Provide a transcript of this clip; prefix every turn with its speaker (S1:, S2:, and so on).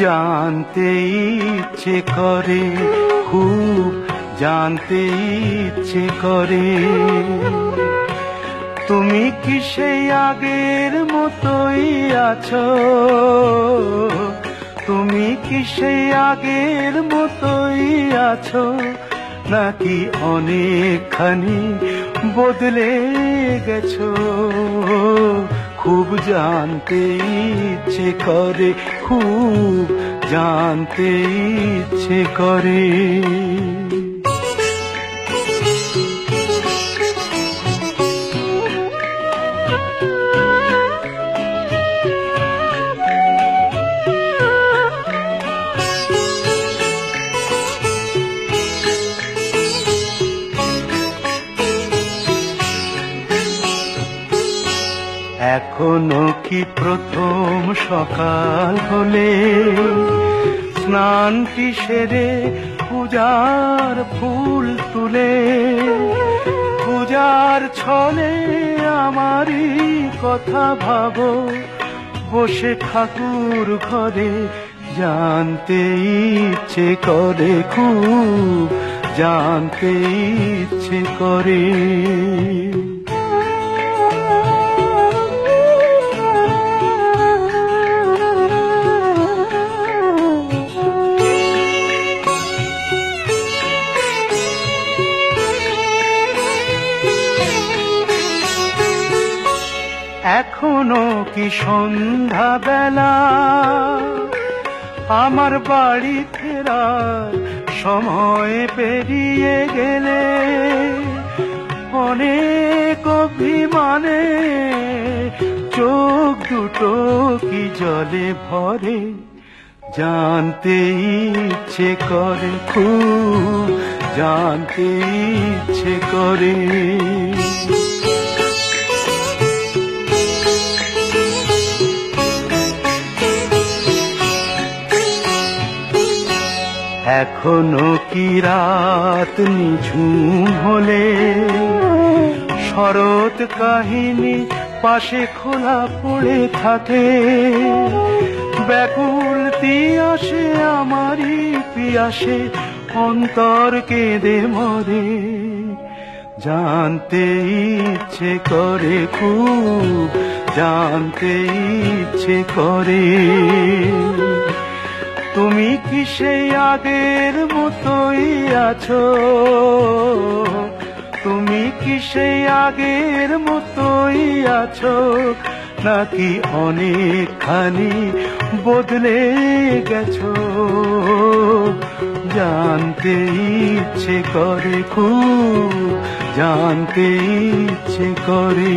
S1: জানতে ইচ্ছে করে, খুব জানতে ইচ্ছে করে। তুমি কি সেই আগের মতোই আছো? তুমি কি সেই আগের মতোই আছো, নাকি অনেকখানি বদলে গেছো? খুব জানতে ইচ্ছে করে, খুব জানতে ইচ্ছে করে। এখনো কি প্রথম সকাল হলে স্নানটি সেরে পূজার ফুল তুলে, পূজার ছলে আমারই কথা ভাবো বসে ঠাকুর ঘরে? জানতে ইচ্ছে করে, খুব জানতে ইচ্ছে করে। এখনো কি সন্ধ্যা বেলা, আমার বাড়ি ফেরার সময় পেরিয়ে গেলে অনেক অভিমানে চোখ দুটো কি জলে ভরে? জানতে ইচ্ছে করে, খুব জানতে ইচ্ছে করে। এখনো কি রাত নিঝুম হলে শরৎ কাহিনী পাশে খোলা পড়ে থাকে? ব্যাকুল তিয়াসে আমারই পিয়াসে অন্তর কেঁদে মরে। জানতে ইচ্ছে করে, খুব জানতে ইচ্ছে করে। তুমি কি সেই আগের মতোই আছো? তুমি কি সেই আগের মতোই আছো, নাকি অনেকখানি বদলে গেছো? জানতে ইচ্ছে করে, খুব জানতে ইচ্ছে করে।